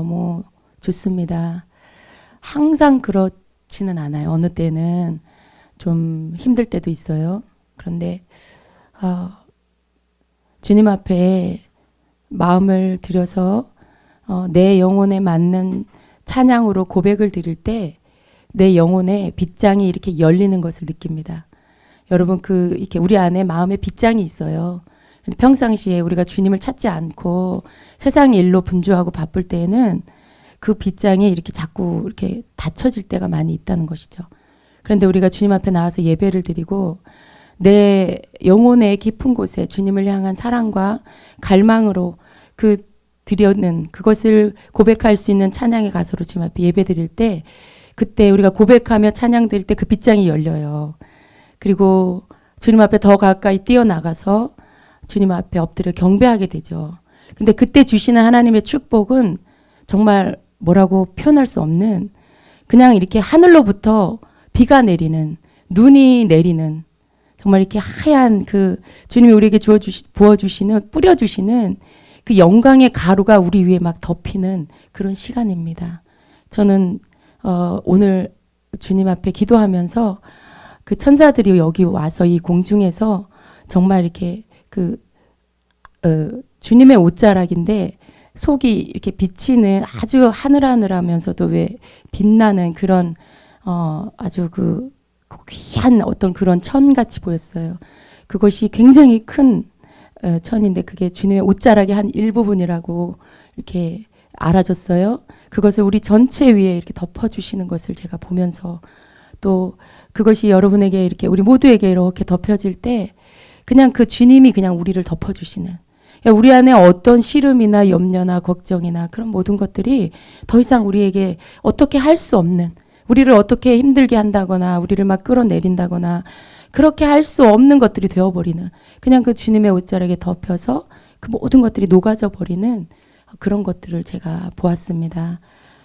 너무 좋습니다. 항상 그렇지는 않아요. 어느 때는 좀 힘들 때도 있어요. 그런데 주님 앞에 마음을 들여서 내 영혼에 맞는 찬양으로 고백을 드릴 때 내 영혼의 빗장이 이렇게 열리는 것을 느낍니다. 여러분 이렇게 우리 안에 마음의 빗장이 있어요. 평상시에 우리가 주님을 찾지 않고 세상의 일로 분주하고 바쁠 때에는 그 빗장이 이렇게 자꾸 이렇게 닫혀질 때가 많이 있다는 것이죠. 그런데 우리가 주님 앞에 나와서 예배를 드리고 내 영혼의 깊은 곳에 주님을 향한 사랑과 갈망으로 드려는 그것을 고백할 수 있는 찬양의 가수로 주님 앞에 예배 드릴 때 그때 우리가 고백하며 찬양 드릴 때 그 빗장이 열려요. 그리고 주님 앞에 더 가까이 뛰어나가서 주님 앞에 엎드려 경배하게 되죠. 근데 그때 주시는 하나님의 축복은 정말 뭐라고 표현할 수 없는 그냥 이렇게 하늘로부터 비가 내리는 눈이 내리는 정말 이렇게 하얀 주님이 우리에게 부어주시는 뿌려주시는 그 영광의 가루가 우리 위에 막 덮이는 그런 시간입니다. 저는 오늘 주님 앞에 기도하면서 그 천사들이 여기 와서 이 공중에서 정말 이렇게 주님의 옷자락인데 속이 이렇게 비치는 아주 하늘하늘하면서도 왜 빛나는 그런 아주 귀한 어떤 그런 천같이 보였어요. 그것이 굉장히 큰 천인데 그게 주님의 옷자락의 한 일부분이라고 이렇게 알아졌어요. 그것을 우리 전체 위에 이렇게 덮어주시는 것을 제가 보면서 또 그것이 여러분에게 이렇게 우리 모두에게 이렇게 덮여질 때 그냥 그 주님이 그냥 우리를 덮어주시는 우리 안에 어떤 시름이나 염려나 걱정이나 그런 모든 것들이 더 이상 우리에게 어떻게 할 수 없는 우리를 어떻게 힘들게 한다거나 우리를 막 끌어내린다거나 그렇게 할 수 없는 것들이 되어버리는 그냥 그 주님의 옷자락에 덮여서 그 모든 것들이 녹아져 버리는 그런 것들을 제가 보았습니다.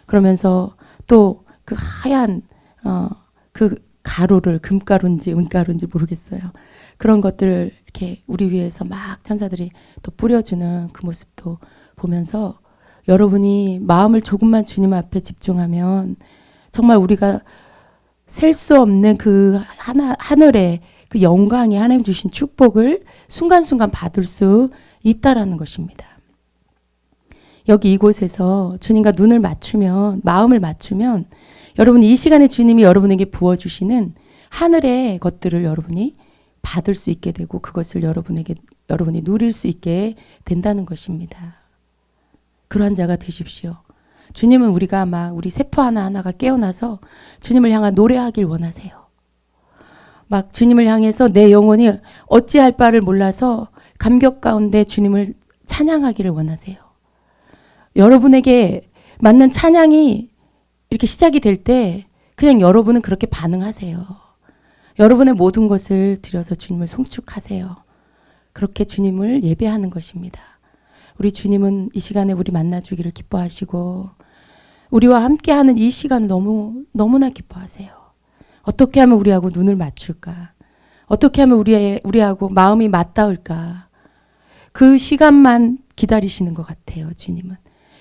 그러면서 또 그 하얀 그 가루를 금가루인지 은가루인지 모르겠어요. 그런 것들을 이렇게 우리 위에서 막 천사들이 또 뿌려주는 그 모습도 보면서 여러분이 마음을 조금만 주님 앞에 집중하면 정말 우리가 셀 수 없는 그 하늘의 그 영광이 하나님 주신 축복을 순간순간 받을 수 있다라는 것입니다. 여기 이곳에서 주님과 눈을 맞추면 마음을 맞추면 여러분 이 시간에 주님이 여러분에게 부어주시는 하늘의 것들을 여러분이 받을 수 있게 되고 그것을 여러분이 누릴 수 있게 된다는 것입니다. 그러한 자가 되십시오. 주님은 우리가 막 우리 세포 하나하나가 깨어나서 주님을 향한 노래하길 원하세요. 막 주님을 향해서 내 영혼이 어찌할 바를 몰라서 감격 가운데 주님을 찬양하기를 원하세요. 여러분에게 맞는 찬양이 이렇게 시작이 될 때 그냥 여러분은 그렇게 반응하세요. 여러분의 모든 것을 들여서 주님을 송축하세요. 그렇게 주님을 예배하는 것입니다. 우리 주님은 이 시간에 우리 만나주기를 기뻐하시고 우리와 함께하는 이 시간을 너무나 기뻐하세요. 어떻게 하면 우리하고 눈을 맞출까? 어떻게 하면 우리하고 마음이 맞닿을까? 그 시간만 기다리시는 것 같아요, 주님은.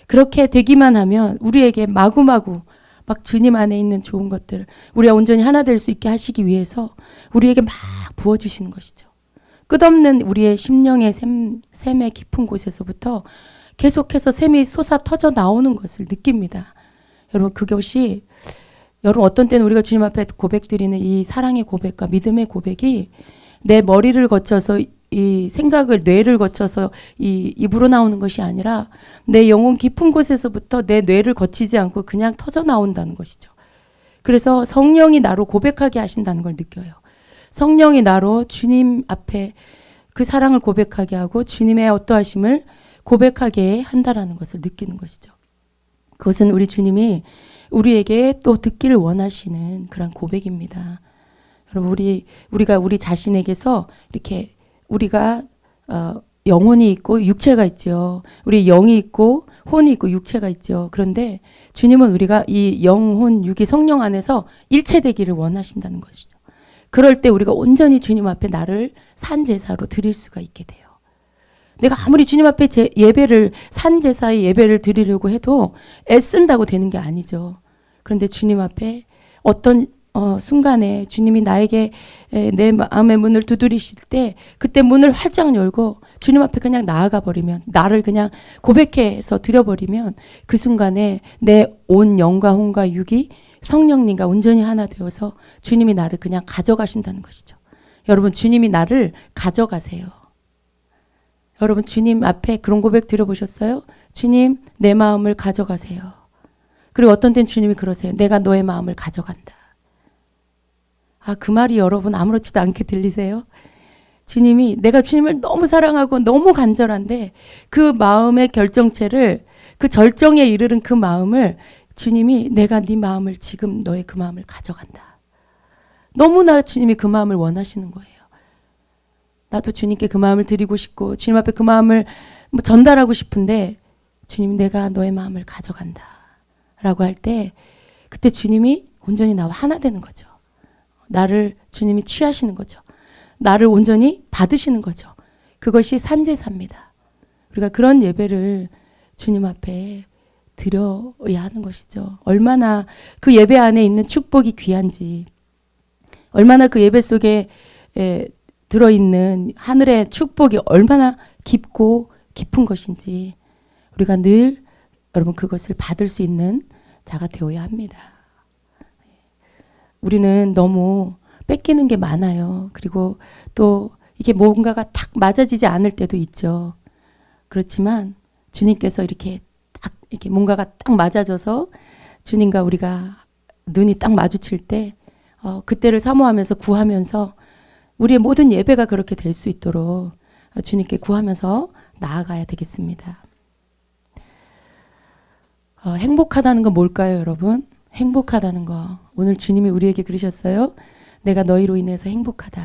그렇게 되기만 하면 우리에게 마구마구 막 주님 안에 있는 좋은 것들을 우리가 온전히 하나 될 수 있게 하시기 위해서 우리에게 막 부어주시는 것이죠. 끝없는 우리의 심령의 샘의 깊은 곳에서부터 계속해서 샘이 솟아 터져 나오는 것을 느낍니다. 여러분 그것이 여러분 어떤 때는 우리가 주님 앞에 고백드리는 이 사랑의 고백과 믿음의 고백이 내 머리를 거쳐서 이 생각을 뇌를 거쳐서 이 입으로 나오는 것이 아니라 내 영혼 깊은 곳에서부터 내 뇌를 거치지 않고 그냥 터져 나온다는 것이죠. 그래서 성령이 나로 고백하게 하신다는 걸 느껴요. 성령이 나로 주님 앞에 그 사랑을 고백하게 하고 주님의 어떠하심을 고백하게 한다라는 것을 느끼는 것이죠. 그것은 우리 주님이 우리에게 또 듣기를 원하시는 그런 고백입니다. 여러분 우리가 우리 자신에게서 이렇게 우리가 영혼이 있고 육체가 있죠. 우리 영이 있고 혼이 있고 육체가 있죠. 그런데 주님은 우리가 이 영혼, 육이 성령 안에서 일체되기를 원하신다는 것이죠. 그럴 때 우리가 온전히 주님 앞에 나를 산 제사로 드릴 수가 있게 돼요. 내가 아무리 주님 앞에 예배를 산제사의 예배를 드리려고 해도 애쓴다고 되는 게 아니죠. 그런데 주님 앞에 어떤 순간에 주님이 나에게 내 마음의 문을 두드리실 때 그때 문을 활짝 열고 주님 앞에 그냥 나아가 버리면, 나를 그냥 고백해서 드려버리면 그 순간에 내 온 영과 혼과 육이 성령님과 온전히 하나 되어서 주님이 나를 그냥 가져가신다는 것이죠. 여러분, 주님이 나를 가져가세요. 여러분, 주님 앞에 그런 고백 드려보셨어요? 주님, 내 마음을 가져가세요. 그리고 어떤 때는 주님이 그러세요. 내가 너의 마음을 가져간다. 그 말이 여러분 아무렇지도 않게 들리세요? 주님이, 내가 주님을 너무 사랑하고 너무 간절한데 그 마음의 결정체를, 그 절정에 이르는 그 마음을 주님이, 내가 네 마음을 지금 너의 그 마음을 가져간다. 너무나 주님이 그 마음을 원하시는 거예요. 나도 주님께 그 마음을 드리고 싶고 주님 앞에 그 마음을 전달하고 싶은데 주님, 내가 너의 마음을 가져간다 라고 할 때 그때 주님이 온전히 나와 하나 되는 거죠. 나를 주님이 취하시는 거죠. 나를 온전히 받으시는 거죠. 그것이 산제사입니다. 우리가 그런 예배를 주님 앞에 드려야 하는 것이죠. 얼마나 그 예배 안에 있는 축복이 귀한지, 얼마나 그 예배 속에 들어있는 하늘의 축복이 얼마나 깊고 깊은 것인지 우리가 늘 여러분 그것을 받을 수 있는 자가 되어야 합니다. 우리는 너무 뺏기는 게 많아요. 그리고 또 이게 뭔가가 딱 맞아지지 않을 때도 있죠. 그렇지만 주님께서 이렇게 뭔가가 딱 맞아져서 주님과 우리가 눈이 딱 마주칠 때 그때를 사모하면서 구하면서 우리의 모든 예배가 그렇게 될 수 있도록 주님께 구하면서 나아가야 되겠습니다. 행복하다는 건 뭘까요, 여러분? 행복하다는 거. 오늘 주님이 우리에게 그러셨어요. 내가 너희로 인해서 행복하다.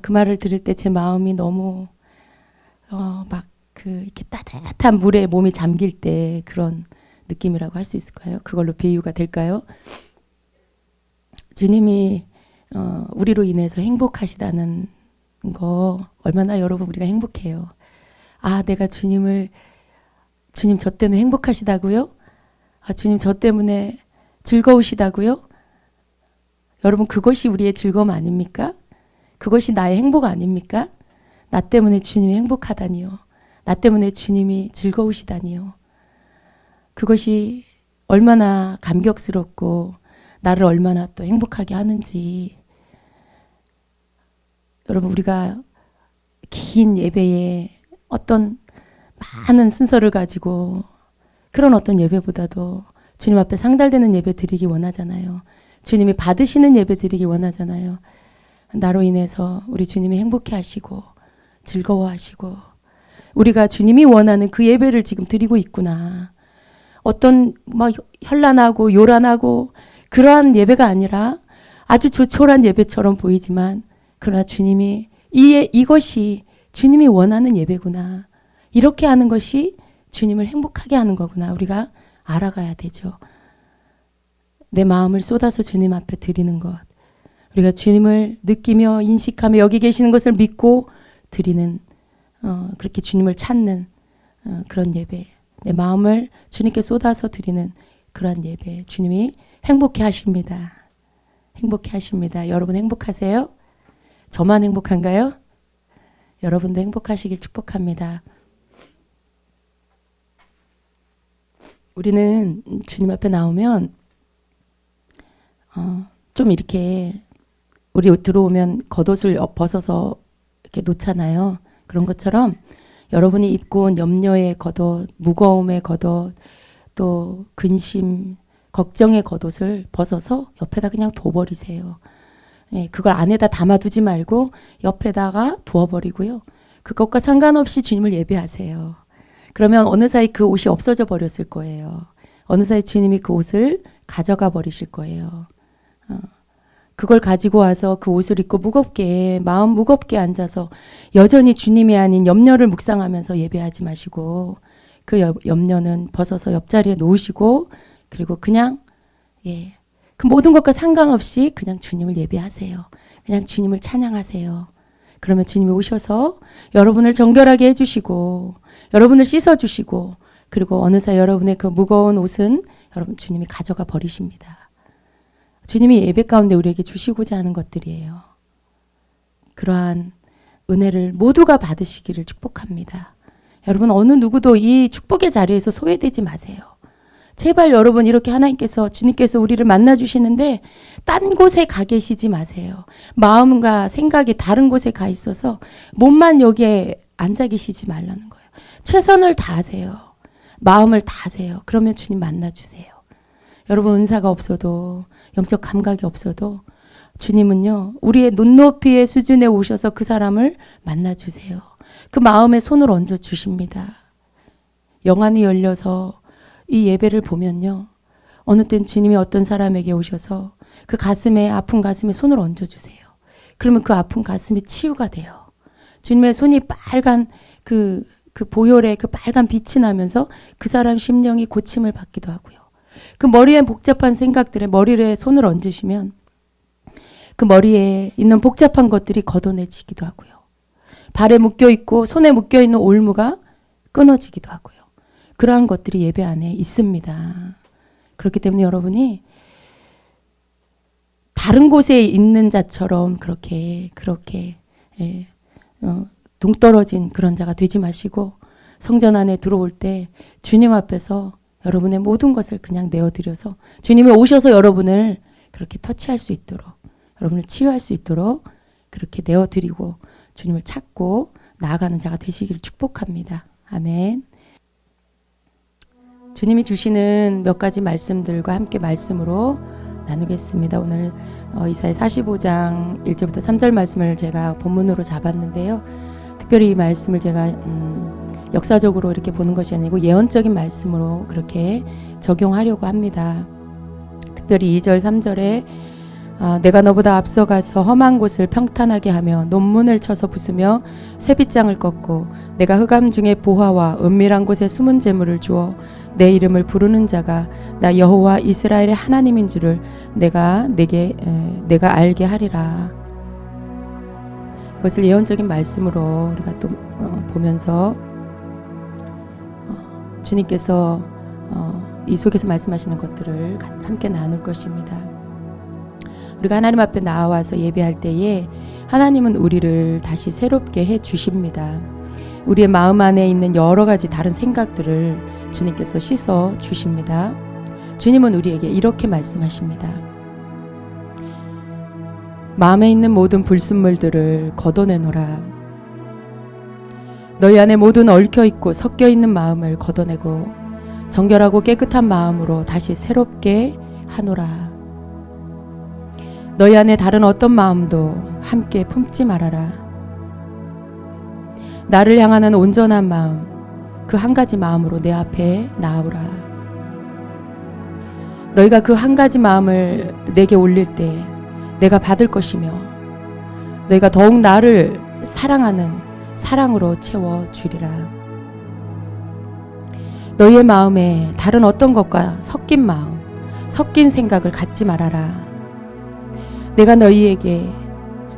그 말을 들을 때 제 마음이 너무 이렇게 따뜻한 물에 몸이 잠길 때 그런 느낌이라고 할 수 있을까요? 그걸로 비유가 될까요? 주님이 우리로 인해서 행복하시다는 거 얼마나 여러분 우리가 행복해요. 내가 주님 저 때문에 행복하시다고요? 주님 저 때문에 즐거우시다고요? 여러분, 그것이 우리의 즐거움 아닙니까? 그것이 나의 행복 아닙니까? 나 때문에 주님이 행복하다니요. 나 때문에 주님이 즐거우시다니요. 그것이 얼마나 감격스럽고 나를 얼마나 또 행복하게 하는지. 여러분, 우리가 긴 예배에 어떤 많은 순서를 가지고 그런 어떤 예배보다도 주님 앞에 상달되는 예배 드리기 원하잖아요. 주님이 받으시는 예배 드리기 원하잖아요. 나로 인해서 우리 주님이 행복해 하시고 즐거워하시고 우리가 주님이 원하는 그 예배를 지금 드리고 있구나. 어떤 현란하고 요란하고 그러한 예배가 아니라 아주 조촐한 예배처럼 보이지만 그러나 주님이 이것이 주님이 원하는 예배구나. 이렇게 하는 것이 주님을 행복하게 하는 거구나. 우리가 알아가야 되죠. 내 마음을 쏟아서 주님 앞에 드리는 것. 우리가 주님을 느끼며 인식하며 여기 계시는 것을 믿고 드리는 그렇게 주님을 찾는 그런 예배. 내 마음을 주님께 쏟아서 드리는 그런 예배. 주님이 행복해 하십니다. 행복해 하십니다. 여러분 행복하세요? 저만 행복한가요? 여러분도 행복하시길 축복합니다. 우리는 주님 앞에 나오면 좀 이렇게 우리 들어오면 겉옷을 벗어서 이렇게 놓잖아요. 그런 것처럼 여러분이 입고 온 염려의 겉옷, 무거움의 겉옷, 또 근심, 걱정의 겉옷을 벗어서 옆에다 그냥 둬버리세요. 그걸 안에다 담아두지 말고 옆에다가 두어버리고요. 그것과 상관없이 주님을 예배하세요. 그러면 어느 사이 그 옷이 없어져 버렸을 거예요. 어느 사이 주님이 그 옷을 가져가 버리실 거예요. 그걸 가지고 와서 그 옷을 입고 마음 무겁게 앉아서 여전히 주님이 아닌 염려를 묵상하면서 예배하지 마시고 그 염려는 벗어서 옆자리에 놓으시고 그리고 그냥 그 모든 것과 상관없이 그냥 주님을 예배하세요. 그냥 주님을 찬양하세요. 그러면 주님이 오셔서 여러분을 정결하게 해주시고 여러분을 씻어주시고 그리고 어느새 여러분의 그 무거운 옷은 여러분 주님이 가져가 버리십니다. 주님이 예배 가운데 우리에게 주시고자 하는 것들이에요. 그러한 은혜를 모두가 받으시기를 축복합니다. 여러분 어느 누구도 이 축복의 자리에서 소외되지 마세요. 제발 여러분 이렇게 하나님께서 주님께서 우리를 만나 주시는데 딴 곳에 가 계시지 마세요. 마음과 생각이 다른 곳에 가 있어서 몸만 여기에 앉아 계시지 말라는 거예요. 최선을 다하세요. 마음을 다하세요. 그러면 주님 만나 주세요. 여러분 은사가 없어도 영적 감각이 없어도 주님은요 우리의 눈높이의 수준에 오셔서 그 사람을 만나 주세요. 그 마음에 손을 얹어 주십니다. 영안이 열려서 이 예배를 보면요 어느 땐 주님이 어떤 사람에게 오셔서 그 가슴에 아픈 가슴에 손을 얹어 주세요. 그러면 그 아픈 가슴이 치유가 돼요. 주님의 손이 빨간 그 보혈의 그 빨간 빛이 나면서 그 사람 심령이 고침을 받기도 하고요. 그 머리에 복잡한 생각들에 머리에 손을 얹으시면 그 머리에 있는 복잡한 것들이 걷어내지기도 하고요. 발에 묶여있고 손에 묶여있는 올무가 끊어지기도 하고요. 그러한 것들이 예배 안에 있습니다. 그렇기 때문에 여러분이 다른 곳에 있는 자처럼 그렇게 동떨어진 그런 자가 되지 마시고 성전 안에 들어올 때 주님 앞에서 여러분의 모든 것을 그냥 내어드려서 주님이 오셔서 여러분을 그렇게 터치할 수 있도록 여러분을 치유할 수 있도록 그렇게 내어드리고 주님을 찾고 나아가는 자가 되시기를 축복합니다. 아멘. 주님이 주시는 몇 가지 말씀들과 함께 말씀으로 나누겠습니다. 오늘 이사야 45장 1절부터 3절 말씀을 제가 본문으로 잡았는데요. 특별히 이 말씀을 제가 역사적으로 이렇게 보는 것이 아니고 예언적인 말씀으로 그렇게 적용하려고 합니다. 특별히 2절 3절에 내가 너보다 앞서가서 험한 곳을 평탄하게 하며 논문을 쳐서 부수며 쇠빗장을 꺾고 내가 흑암 중에 보화와 은밀한 곳에 숨은 재물을 주어 내 이름을 부르는 자가 나 여호와 이스라엘의 하나님인 줄을 내가 알게 하리라. 이것을 예언적인 말씀으로 우리가 또 보면서 주님께서 이 속에서 말씀하시는 것들을 함께 나눌 것입니다. 우리가 하나님 앞에 나와서 예배할 때에 하나님은 우리를 다시 새롭게 해 주십니다. 우리의 마음 안에 있는 여러 가지 다른 생각들을 주님께서 씻어 주십니다. 주님은 우리에게 이렇게 말씀하십니다. 마음에 있는 모든 불순물들을 걷어내노라. 너희 안에 모든 얽혀있고 섞여있는 마음을 걷어내고 정결하고 깨끗한 마음으로 다시 새롭게 하노라. 너희 안에 다른 어떤 마음도 함께 품지 말아라. 나를 향하는 온전한 마음, 그 한 가지 마음으로 내 앞에 나오라. 너희가 그 한 가지 마음을 내게 올릴 때 내가 받을 것이며 너희가 더욱 나를 사랑하는 사랑으로 채워주리라. 너희의 마음에 다른 어떤 것과 섞인 마음, 섞인 생각을 갖지 말아라. 내가 너희에게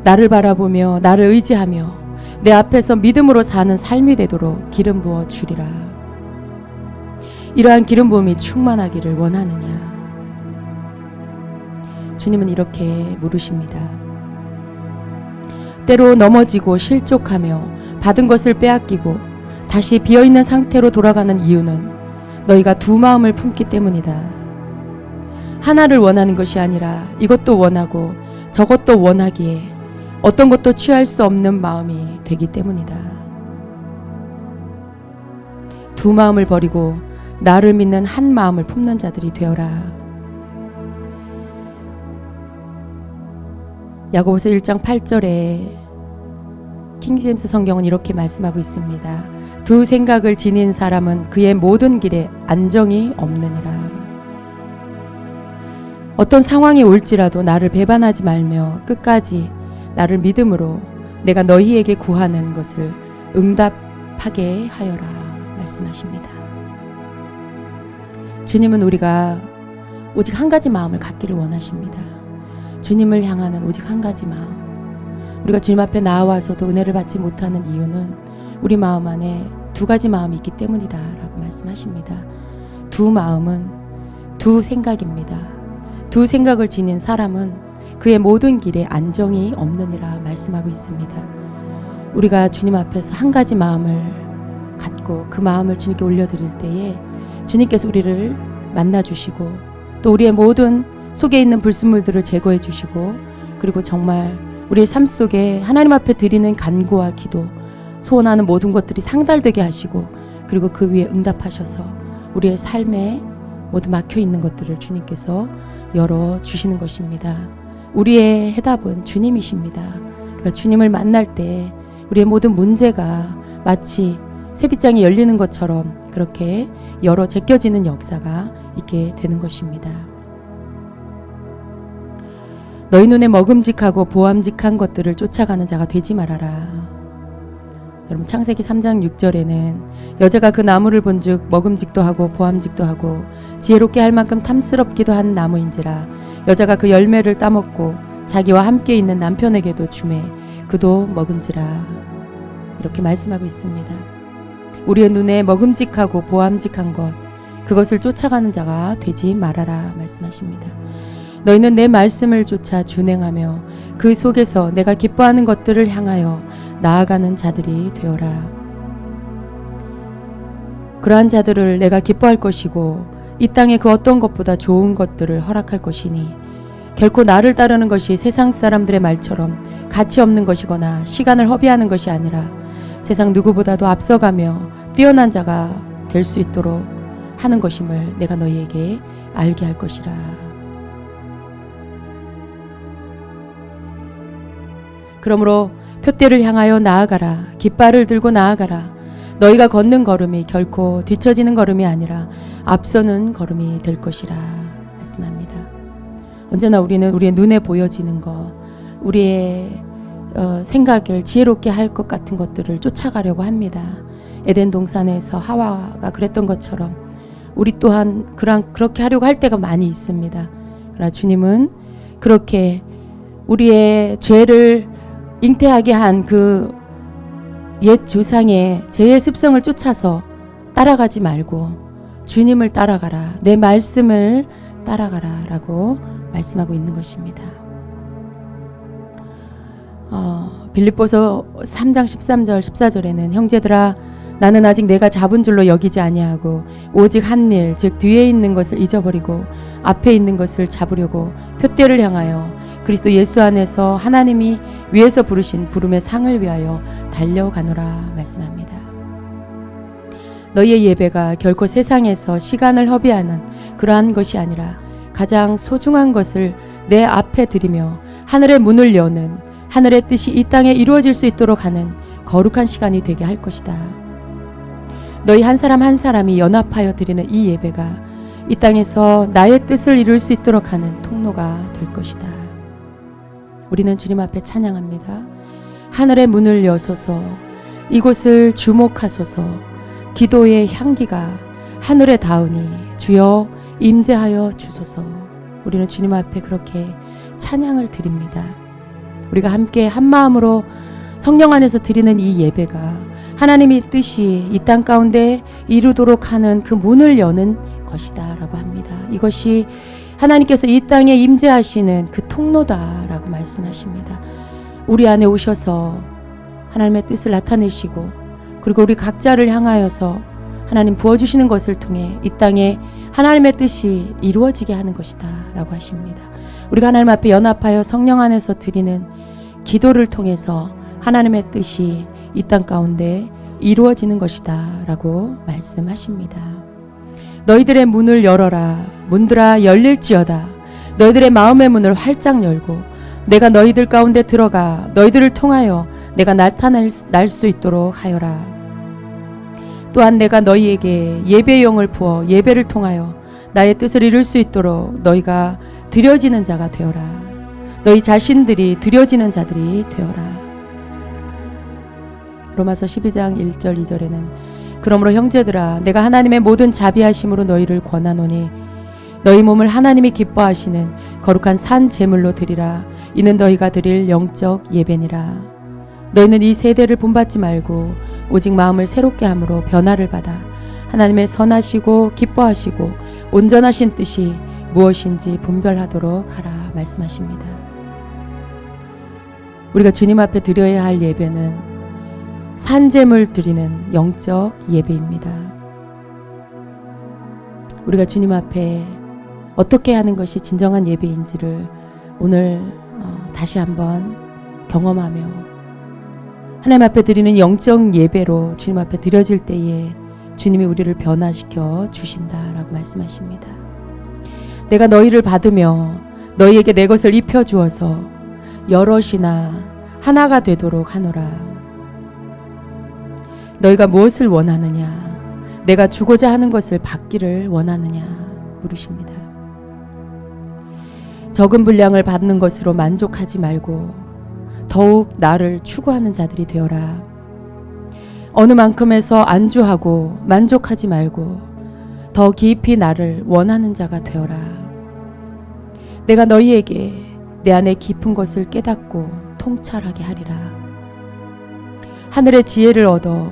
나를 바라보며 나를 의지하며 내 앞에서 믿음으로 사는 삶이 되도록 기름 부어 주리라. 이러한 기름 부음이 충만하기를 원하느냐? 주님은 이렇게 물으십니다. 때로 넘어지고 실족하며 받은 것을 빼앗기고 다시 비어있는 상태로 돌아가는 이유는 너희가 두 마음을 품기 때문이다. 하나를 원하는 것이 아니라 이것도 원하고 저것도 원하기에 어떤 것도 취할 수 없는 마음이 되기 때문이다. 두 마음을 버리고 나를 믿는 한 마음을 품는 자들이 되어라. 야고보서 1장 8절에 킹제임스 성경은 이렇게 말씀하고 있습니다. 두 생각을 지닌 사람은 그의 모든 길에 안정이 없느니라. 어떤 상황이 올지라도 나를 배반하지 말며 끝까지 나를 믿음으로 내가 너희에게 구하는 것을 응답하게 하여라 말씀하십니다. 주님은 우리가 오직 한 가지 마음을 갖기를 원하십니다. 주님을 향하는 오직 한 가지 마음. 우리가 주님 앞에 나와서도 은혜를 받지 못하는 이유는 우리 마음 안에 두 가지 마음이 있기 때문이다 라고 말씀하십니다. 두 마음은 두 생각입니다. 두 생각을 지닌 사람은 그의 모든 길에 안정이 없느니라 말씀하고 있습니다. 우리가 주님 앞에서 한 가지 마음을 갖고 그 마음을 주님께 올려드릴 때에 주님께서 우리를 만나주시고 또 우리의 모든 속에 있는 불순물들을 제거해 주시고 그리고 정말 우리의 삶 속에 하나님 앞에 드리는 간구와 기도, 소원하는 모든 것들이 상달되게 하시고 그리고 그 위에 응답하셔서 우리의 삶에 모두 막혀있는 것들을 주님께서 열어주시는 것입니다. 우리의 해답은 주님이십니다. 그러니까 주님을 만날 때 우리의 모든 문제가 마치 새빗장이 열리는 것처럼 그렇게 열어 제껴지는 역사가 있게 되는 것입니다. 너희 눈에 먹음직하고 보암직한 것들을 쫓아가는 자가 되지 말아라. 여러분 창세기 3장 6절에는 여자가 그 나무를 본즉 먹음직도 하고 보암직도 하고 지혜롭게 할 만큼 탐스럽기도 한 나무인지라 여자가 그 열매를 따먹고 자기와 함께 있는 남편에게도 주매 그도 먹은지라 이렇게 말씀하고 있습니다. 우리의 눈에 먹음직하고 보암직한 것 그것을 쫓아가는 자가 되지 말아라 말씀하십니다. 너희는 내 말씀을 쫓아 준행하며 그 속에서 내가 기뻐하는 것들을 향하여 나아가는 자들이 되어라. 그러한 자들을 내가 기뻐할 것이고 이 땅에 그 어떤 것보다 좋은 것들을 허락할 것이니 결코 나를 따르는 것이 세상 사람들의 말처럼 가치 없는 것이거나 시간을 허비하는 것이 아니라 세상 누구보다도 앞서가며 뛰어난 자가 될 수 있도록 하는 것임을 내가 너희에게 알게 할 것이라. 그러므로 표대를 향하여 나아가라. 깃발을 들고 나아가라. 너희가 걷는 걸음이 결코 뒤처지는 걸음이 아니라 앞서는 걸음이 될 것이라 말씀합니다. 언제나 우리는 우리의 눈에 보여지는 것, 우리의 생각을 지혜롭게 할 것 같은 것들을 쫓아가려고 합니다. 에덴 동산에서 하와가 그랬던 것처럼 우리 또한 그렇게 하려고 할 때가 많이 있습니다. 그러나 주님은 그렇게 우리의 죄를 잉태하게 한 그 옛 조상의 죄의 습성을 쫓아서 따라가지 말고 주님을 따라가라. 내 말씀을 따라가라 라고 말씀하고 있는 것입니다. 빌립보서 3장 13절 14절에는 형제들아 나는 아직 내가 잡은 줄로 여기지 아니하고 오직 한 일 즉 뒤에 있는 것을 잊어버리고 앞에 있는 것을 잡으려고 표대를 향하여 그리스도 예수 안에서 하나님이 위에서 부르신 부름의 상을 위하여 달려가노라 말씀합니다. 너희의 예배가 결코 세상에서 시간을 허비하는 그러한 것이 아니라 가장 소중한 것을 내 앞에 드리며 하늘의 문을 여는 하늘의 뜻이 이 땅에 이루어질 수 있도록 하는 거룩한 시간이 되게 할 것이다. 너희 한 사람 한 사람이 연합하여 드리는 이 예배가 이 땅에서 나의 뜻을 이룰 수 있도록 하는 통로가 될 것이다. 우리는 주님 앞에 찬양합니다. 하늘의 문을 여소서 이곳을 주목하소서 기도의 향기가 하늘에 닿으니 주여 임재하여 주소서. 우리는 주님 앞에 그렇게 찬양을 드립니다. 우리가 함께 한 마음으로 성령 안에서 드리는 이 예배가 하나님의 뜻이 이 땅 가운데 이루도록 하는 그 문을 여는 것이다 라고 합니다. 이것이 하나님께서 이 땅에 임재하시는 그 통로다라고 말씀하십니다. 우리 안에 오셔서 하나님의 뜻을 나타내시고 그리고 우리 각자를 향하여서 하나님 부어주시는 것을 통해 이 땅에 하나님의 뜻이 이루어지게 하는 것이다 라고 하십니다. 우리가 하나님 앞에 연합하여 성령 안에서 드리는 기도를 통해서 하나님의 뜻이 이 땅 가운데 이루어지는 것이다 라고 말씀하십니다. 너희들의 문을 열어라. 문들아 열릴지어다. 너희들의 마음의 문을 활짝 열고 내가 너희들 가운데 들어가 너희들을 통하여 내가 나타날 수 있도록 하여라. 또한 내가 너희에게 예배의 영을 부어 예배를 통하여 나의 뜻을 이룰 수 있도록 너희가 드려지는 자가 되어라. 너희 자신들이 드려지는 자들이 되어라. 로마서 12장 1절 2절에는 그러므로 형제들아 내가 하나님의 모든 자비하심으로 너희를 권하노니 너희 몸을 하나님이 기뻐하시는 거룩한 산 제물로 드리라. 이는 너희가 드릴 영적 예배니라. 너희는 이 세대를 본받지 말고 오직 마음을 새롭게 함으로 변화를 받아 하나님의 선하시고 기뻐하시고 온전하신 뜻이 무엇인지 분별하도록 하라 말씀하십니다. 우리가 주님 앞에 드려야 할 예배는 산제물 드리는 영적 예배입니다. 우리가 주님 앞에 어떻게 하는 것이 진정한 예배인지를 오늘 다시 한번 경험하며 하나님 앞에 드리는 영적 예배로 주님 앞에 드려질 때에 주님이 우리를 변화시켜 주신다라고 말씀하십니다. 내가 너희를 받으며 너희에게 내 것을 입혀주어서 여럿이나 하나가 되도록 하노라. 너희가 무엇을 원하느냐? 내가 주고자 하는 것을 받기를 원하느냐? 물으십니다. 적은 분량을 받는 것으로 만족하지 말고 더욱 나를 추구하는 자들이 되어라. 어느 만큼에서 안주하고 만족하지 말고 더 깊이 나를 원하는 자가 되어라. 내가 너희에게 내 안에 깊은 것을 깨닫고 통찰하게 하리라. 하늘의 지혜를 얻어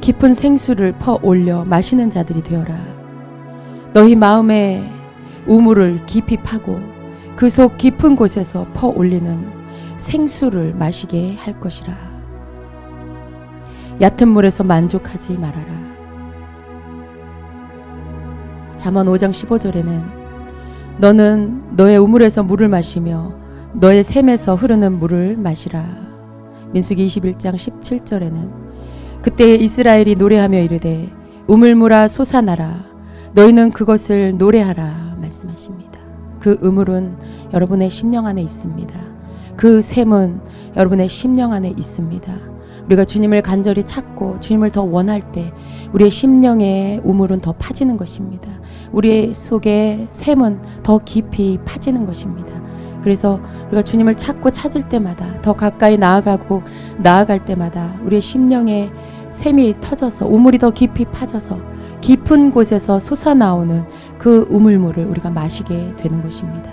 깊은 생수를 퍼 올려 마시는 자들이 되어라. 너희 마음의 우물을 깊이 파고 그 속 깊은 곳에서 퍼 올리는 생수를 마시게 할 것이라. 얕은 물에서 만족하지 말아라. 잠언 5장 15절에는 너는 너의 우물에서 물을 마시며 너의 샘에서 흐르는 물을 마시라. 민수기 21장 17절에는 그때 이스라엘이 노래하며 이르되 우물물아 솟아나라. 너희는 그것을 노래하라 말씀하십니다. 그 우물은 여러분의 심령 안에 있습니다. 그 샘은 여러분의 심령 안에 있습니다. 우리가 주님을 간절히 찾고 주님을 더 원할 때 우리의 심령의 우물은 더 파지는 것입니다. 우리 속의 샘은 더 깊이 파지는 것입니다. 그래서 우리가 주님을 찾고 찾을 때마다 더 가까이 나아가고 나아갈 때마다 우리의 심령의 샘이 터져서 우물이 더 깊이 파져서 깊은 곳에서 솟아나오는 그 우물물을 우리가 마시게 되는 것입니다.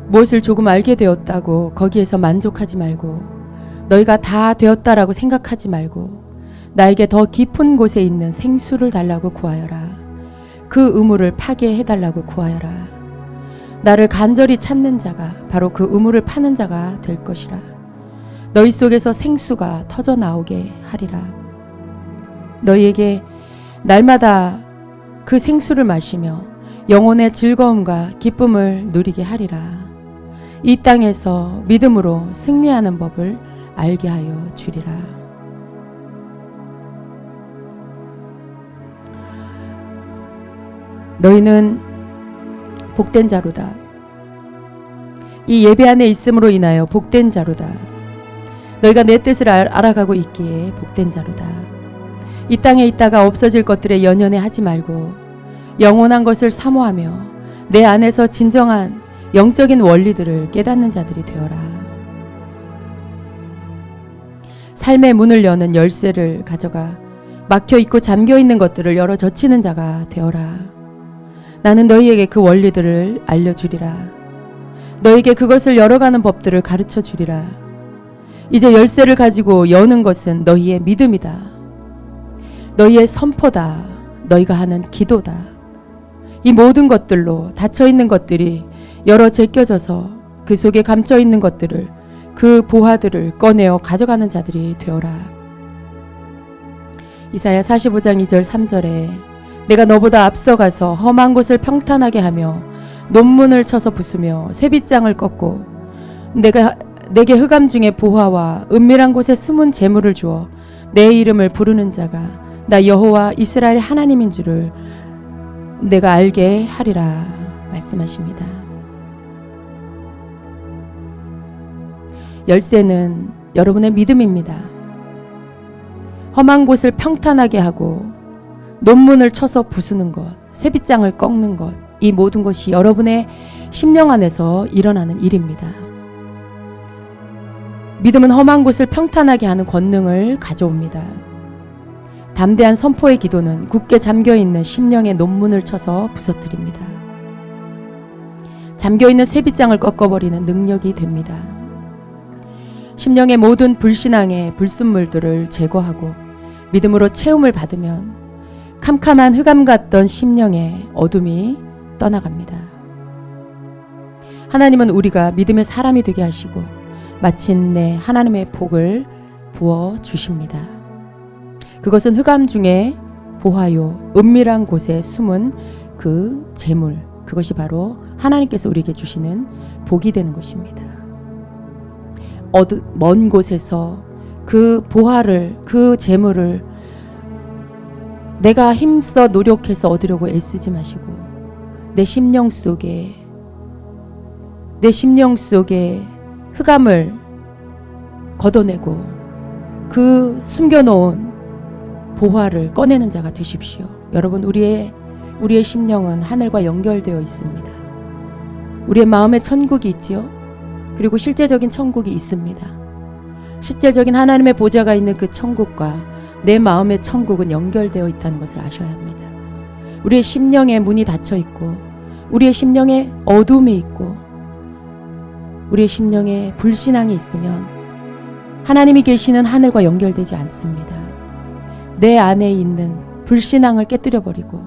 무엇을 조금 알게 되었다고 거기에서 만족하지 말고 너희가 다 되었다라고 생각하지 말고 나에게 더 깊은 곳에 있는 생수를 달라고 구하여라. 그 우물을 파게 해달라고 구하여라. 나를 간절히 찾는 자가 바로 그 우물을 파는 자가 될 것이라. 너희 속에서 생수가 터져 나오게 하리라. 너희에게 날마다 그 생수를 마시며 영혼의 즐거움과 기쁨을 누리게 하리라. 이 땅에서 믿음으로 승리하는 법을 알게 하여 주리라. 너희는 복된 자로다. 이 예배 안에 있음으로 인하여 복된 자로다. 너희가 내 뜻을 알아가고 있기에 복된 자로다. 이 땅에 있다가 없어질 것들에 연연해 하지 말고 영원한 것을 사모하며 내 안에서 진정한 영적인 원리들을 깨닫는 자들이 되어라. 삶의 문을 여는 열쇠를 가져가 막혀 있고 잠겨 있는 것들을 열어 젖히는 자가 되어라. 나는 너희에게 그 원리들을 알려주리라. 너희에게 그것을 열어가는 법들을 가르쳐 주리라. 이제 열쇠를 가지고 여는 것은 너희의 믿음이다. 너희의 선포다. 너희가 하는 기도다. 이 모든 것들로 닫혀있는 것들이 열어 제껴져서 그 속에 감춰있는 것들을 그 보화들을 꺼내어 가져가는 자들이 되어라. 이사야 45장 2절 3절에 내가 너보다 앞서가서 험한 곳을 평탄하게 하며 논문을 쳐서 부수며 쇠빗장을 꺾고 내게 흑암 중에 보화와 은밀한 곳에 숨은 재물을 주어 내 이름을 부르는 자가 나 여호와 이스라엘 하나님인 줄을 내가 알게 하리라 말씀하십니다. 열쇠는 여러분의 믿음입니다. 험한 곳을 평탄하게 하고 논문을 쳐서 부수는 것, 쇠빗장을 꺾는 것, 이 모든 것이 여러분의 심령 안에서 일어나는 일입니다. 믿음은 험한 곳을 평탄하게 하는 권능을 가져옵니다. 담대한 선포의 기도는 굳게 잠겨있는 심령의 논문을 쳐서 부서뜨립니다. 잠겨있는 쇠빗장을 꺾어버리는 능력이 됩니다. 심령의 모든 불신앙의 불순물들을 제거하고 믿음으로 채움을 받으면 캄캄한 흑암 같던 심령의 어둠이 떠나갑니다. 하나님은 우리가 믿음의 사람이 되게 하시고 마침내 하나님의 복을 부어 주십니다. 그것은 흑암 중에 보화요 은밀한 곳에 숨은 그 재물, 그것이 바로 하나님께서 우리에게 주시는 복이 되는 것입니다. 먼 곳에서 그 보화를, 그 재물을 내가 힘써 노력해서 얻으려고 애쓰지 마시고 내 심령 속에 흑암을 걷어내고 그 숨겨놓은 보화를 꺼내는 자가 되십시오. 여러분, 우리의 심령은 하늘과 연결되어 있습니다. 우리의 마음에 천국이 있지요. 그리고 실제적인 천국이 있습니다. 실제적인 하나님의 보좌가 있는 그 천국과 내 마음의 천국은 연결되어 있다는 것을 아셔야 합니다. 우리의 심령에 문이 닫혀 있고 우리의 심령에 어둠이 있고 우리의 심령에 불신앙이 있으면 하나님이 계시는 하늘과 연결되지 않습니다. 내 안에 있는 불신앙을 깨뜨려버리고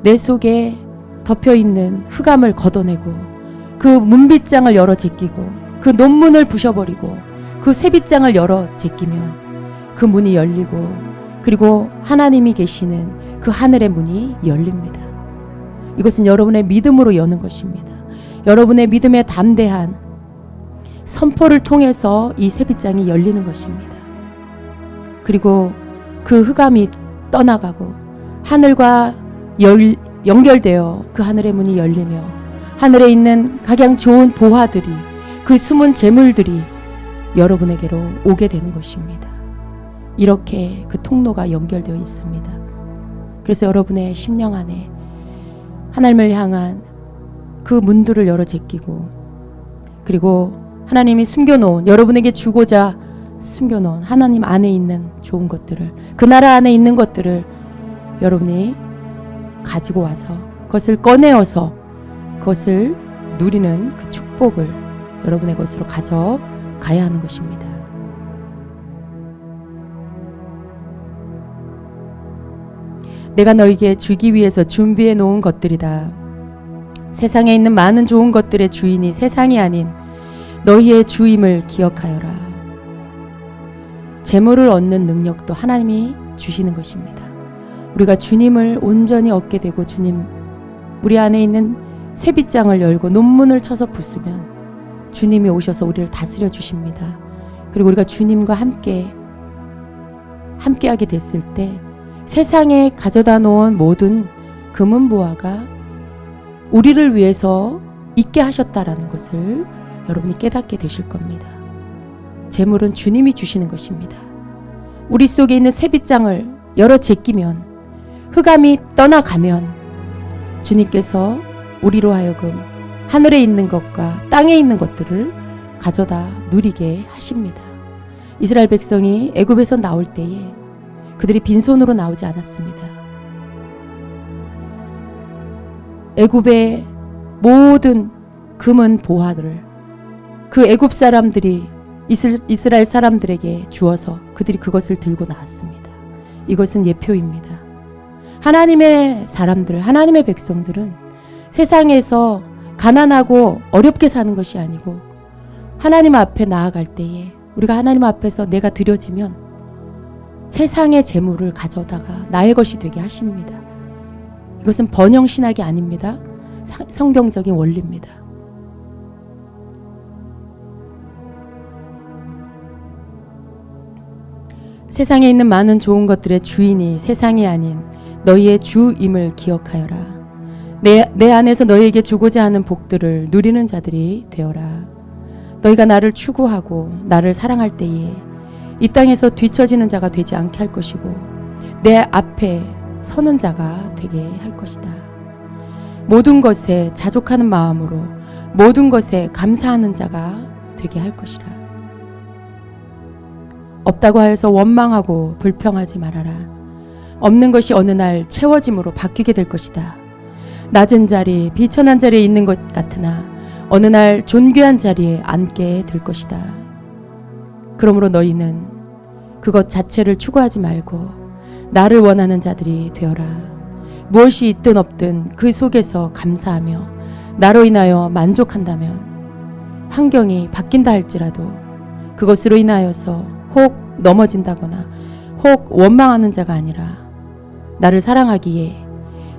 내 속에 덮여있는 흑암을 걷어내고 그 문빗장을 열어 제끼고 그 논문을 부셔버리고 그 쇠빗장을 열어 제끼면 그 문이 열리고 그리고 하나님이 계시는 그 하늘의 문이 열립니다. 이것은 여러분의 믿음으로 여는 것입니다. 여러분의 믿음에 담대한 선포를 통해서 이 쇠빗장이 열리는 것입니다. 그리고 그 흑암이 떠나가고 하늘과 연결되어 그 하늘의 문이 열리며 하늘에 있는 가장 좋은 보화들이, 그 숨은 재물들이 여러분에게로 오게 되는 것입니다. 이렇게 그 통로가 연결되어 있습니다. 그래서 여러분의 심령 안에 하나님을 향한 그 문들을 열어 제끼고 그리고 하나님이 숨겨놓은, 여러분에게 주고자 숨겨놓은 하나님 안에 있는 좋은 것들을, 그 나라 안에 있는 것들을 여러분이 가지고 와서 그것을 꺼내어서 그것을 누리는 그 축복을 여러분의 것으로 가져가야 하는 것입니다. 내가 너에게 주기 위해서 준비해 놓은 것들이다. 세상에 있는 많은 좋은 것들의 주인이 세상이 아닌 너희의 주임을 기억하여라. 재물을 얻는 능력도 하나님이 주시는 것입니다. 우리가 주님을 온전히 얻게 되고 주님, 우리 안에 있는 쇠빗장을 열고 논문을 쳐서 부수면 주님이 오셔서 우리를 다스려 주십니다. 그리고 우리가 주님과 함께하게 됐을 때 세상에 가져다 놓은 모든 금은보화가 우리를 위해서 있게 하셨다라는 것을 여러분이 깨닫게 되실 겁니다. 재물은 주님이 주시는 것입니다. 우리 속에 있는 쇠빗장을 열어 제끼면, 흑암이 떠나가면 주님께서 우리로 하여금 하늘에 있는 것과 땅에 있는 것들을 가져다 누리게 하십니다. 이스라엘 백성이 애굽에서 나올 때에 그들이 빈손으로 나오지 않았습니다. 애굽의 모든 금은 보화들을 그 애굽 사람들이 이스라엘 사람들에게 주어서 그들이 그것을 들고 나왔습니다. 이것은 예표입니다. 하나님의 사람들, 하나님의 백성들은 세상에서 가난하고 어렵게 사는 것이 아니고 하나님 앞에 나아갈 때에 우리가 하나님 앞에서 내가 드려지면 세상의 재물을 가져다가 나의 것이 되게 하십니다. 이것은 번영신학이 아닙니다. 성경적인 원리입니다. 세상에 있는 많은 좋은 것들의 주인이 세상이 아닌 너희의 주임을 기억하여라. 내 안에서 너희에게 주고자 하는 복들을 누리는 자들이 되어라. 너희가 나를 추구하고 나를 사랑할 때에 이 땅에서 뒤처지는 자가 되지 않게 할 것이고 내 앞에 서는 자가 되게 할 것이다. 모든 것에 자족하는 마음으로 모든 것에 감사하는 자가 되게 할 것이라. 없다고 하여서 원망하고 불평하지 말아라. 없는 것이 어느 날 채워짐으로 바뀌게 될 것이다. 낮은 자리, 비천한 자리에 있는 것 같으나 어느 날 존귀한 자리에 앉게 될 것이다. 그러므로 너희는 그것 자체를 추구하지 말고 나를 원하는 자들이 되어라. 무엇이 있든 없든 그 속에서 감사하며 나로 인하여 만족한다면 환경이 바뀐다 할지라도 그것으로 인하여서 혹 넘어진다거나 혹 원망하는 자가 아니라 나를 사랑하기에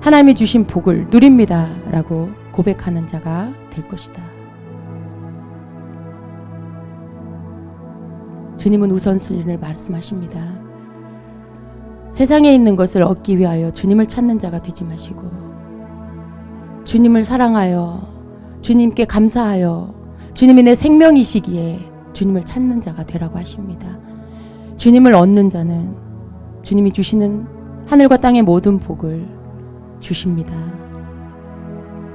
하나님이 주신 복을 누립니다 라고 고백하는 자가 될 것이다. 주님은 우선순위를 말씀하십니다. 세상에 있는 것을 얻기 위하여 주님을 찾는 자가 되지 마시고 주님을 사랑하여 주님께 감사하여 주님이 내 생명이시기에 주님을 찾는 자가 되라고 하십니다. 주님을 얻는 자는 주님이 주시는 하늘과 땅의 모든 복을 주십니다.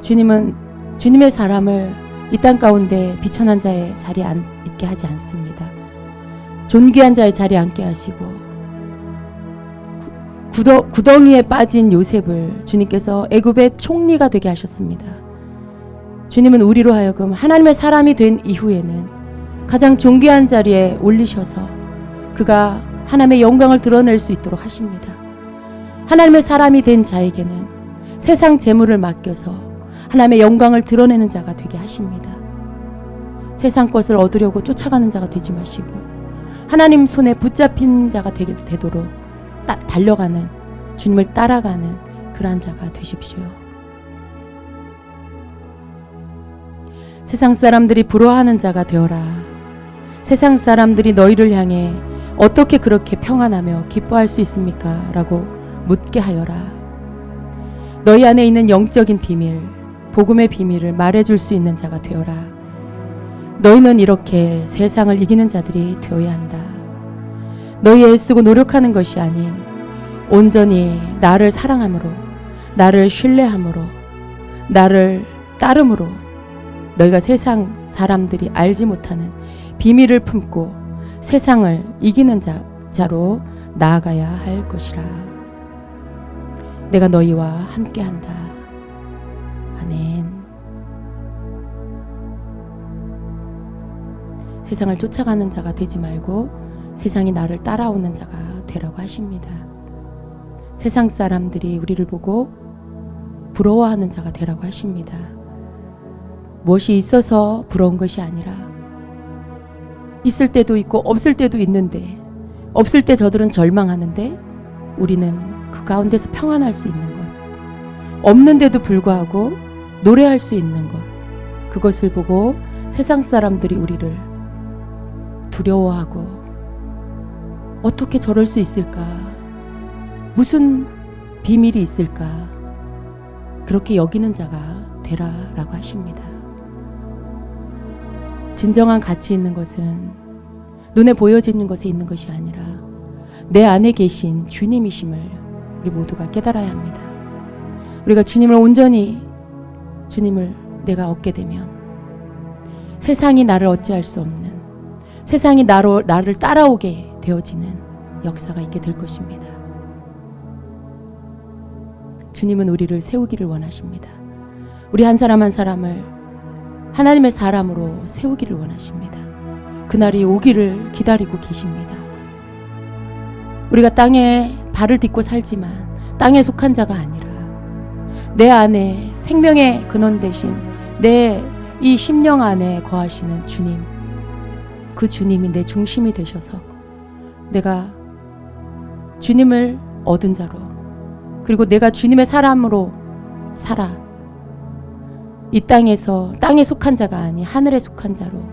주님은 주님의 사람을 이 땅 가운데 비천한 자의 자리에 있게 하지 않습니다. 존귀한 자의 자리에 앉게 하시고 구덩이에 빠진 요셉을 주님께서 애굽의 총리가 되게 하셨습니다. 주님은 우리로 하여금 하나님의 사람이 된 이후에는 가장 존귀한 자리에 올리셔서 그가 하나님의 영광을 드러낼 수 있도록 하십니다. 하나님의 사람이 된 자에게는 세상 재물을 맡겨서 하나님의 영광을 드러내는 자가 되게 하십니다. 세상 것을 얻으려고 쫓아가는 자가 되지 마시고 하나님 손에 붙잡힌 자가 되도록 달려가는 주님을 따라가는 그러한 자가 되십시오. 세상 사람들이 부러워하는 자가 되어라. 세상 사람들이 너희를 향해 어떻게 그렇게 평안하며 기뻐할 수 있습니까? 라고 묻게 하여라. 너희 안에 있는 영적인 비밀, 복음의 비밀을 말해줄 수 있는 자가 되어라. 너희는 이렇게 세상을 이기는 자들이 되어야 한다. 너희 애쓰고 노력하는 것이 아닌 온전히 나를 사랑함으로, 나를 신뢰함으로, 나를 따름으로 너희가 세상 사람들이 알지 못하는 비밀을 품고 세상을 이기는 자로 나아가야 할 것이라. 내가 너희와 함께한다. 아멘. 세상을 쫓아가는 자가 되지 말고 세상이 나를 따라오는 자가 되라고 하십니다. 세상 사람들이 우리를 보고 부러워하는 자가 되라고 하십니다. 무엇이 있어서 부러운 것이 아니라 있을 때도 있고 없을 때도 있는데 없을 때 저들은 절망하는데 우리는 그 가운데서 평안할 수 있는 것, 없는데도 불구하고 노래할 수 있는 것, 그것을 보고 세상 사람들이 우리를 두려워하고 어떻게 저럴 수 있을까? 무슨 비밀이 있을까? 그렇게 여기는 자가 되라라고 하십니다. 진정한 가치 있는 것은 눈에 보여지는 것에 있는 것이 아니라 내 안에 계신 주님이심을 우리 모두가 깨달아야 합니다. 우리가 주님을 온전히 주님을 내가 얻게 되면 세상이 나를 어찌할 수 없는, 세상이 나를 따라오게 되어지는 역사가 있게 될 것입니다. 주님은 우리를 세우기를 원하십니다. 우리 한 사람 한 사람을 하나님의 사람으로 세우기를 원하십니다. 그날이 오기를 기다리고 계십니다. 우리가 땅에 발을 딛고 살지만 땅에 속한 자가 아니라 내 안에 생명의 근원 되신 내 이 심령 안에 거하시는 주님, 그 주님이 내 중심이 되셔서 내가 주님을 얻은 자로, 그리고 내가 주님의 사람으로 살아 이 땅에서 땅에 속한 자가 아니 하늘에 속한 자로,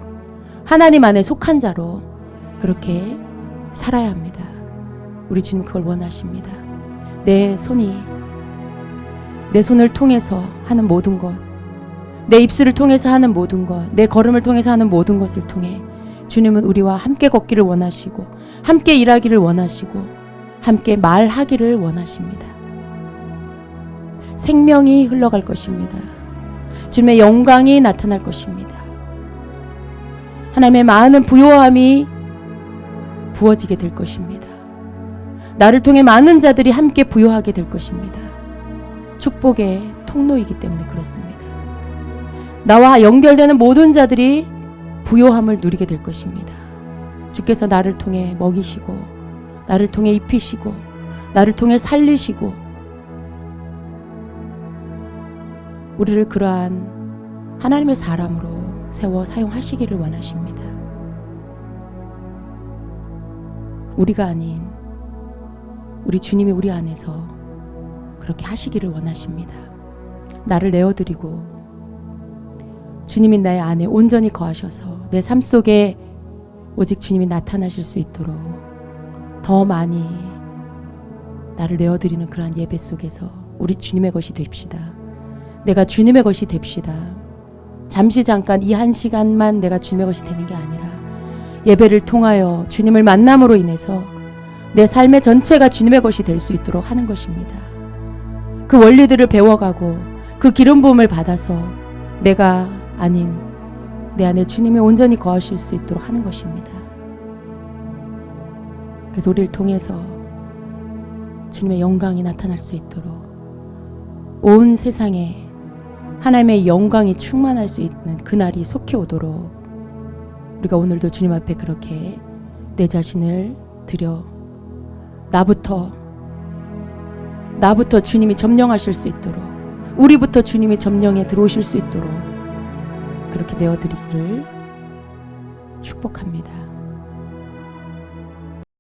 하나님 안에 속한 자로 그렇게 살아야 합니다. 우리 주님 그걸 원하십니다. 내 손을 통해서 하는 모든 것, 내 입술을 통해서 하는 모든 것, 내 걸음을 통해서 하는 모든 것을 통해 주님은 우리와 함께 걷기를 원하시고 함께 일하기를 원하시고 함께 말하기를 원하십니다. 생명이 흘러갈 것입니다. 주님의 영광이 나타날 것입니다. 하나님의 많은 부요함이 부어지게 될 것입니다. 나를 통해 많은 자들이 함께 부요하게 될 것입니다. 축복의 통로이기 때문에 그렇습니다. 나와 연결되는 모든 자들이 부요함을 누리게 될 것입니다. 주께서 나를 통해 먹이시고 나를 통해 입히시고 나를 통해 살리시고 우리를 그러한 하나님의 사람으로 세워 사용하시기를 원하십니다. 우리가 아닌 우리 주님이 우리 안에서 그렇게 하시기를 원하십니다. 나를 내어드리고 주님이 나의 안에 온전히 거하셔서 내 삶 속에 오직 주님이 나타나실 수 있도록 더 많이 나를 내어드리는 그러한 예배 속에서 우리 주님의 것이 됩시다. 내가 주님의 것이 됩시다. 잠시 잠깐 이 한 시간만 내가 주님의 것이 되는 게 아니라 예배를 통하여 주님을 만남으로 인해서 내 삶의 전체가 주님의 것이 될 수 있도록 하는 것입니다. 그 원리들을 배워가고 그 기름 부음을 받아서 내가 아닌 내 안에 주님이 온전히 거하실 수 있도록 하는 것입니다. 그래서 우리를 통해서 주님의 영광이 나타날 수 있도록 온 세상에 하나님의 영광이 충만할 수 있는 그날이 속히 오도록 우리가 오늘도 주님 앞에 그렇게 내 자신을 드려 나부터 주님이 점령하실 수 있도록 우리부터 주님이 점령에 들어오실 수 있도록 그렇게 내어드리기를 축복합니다.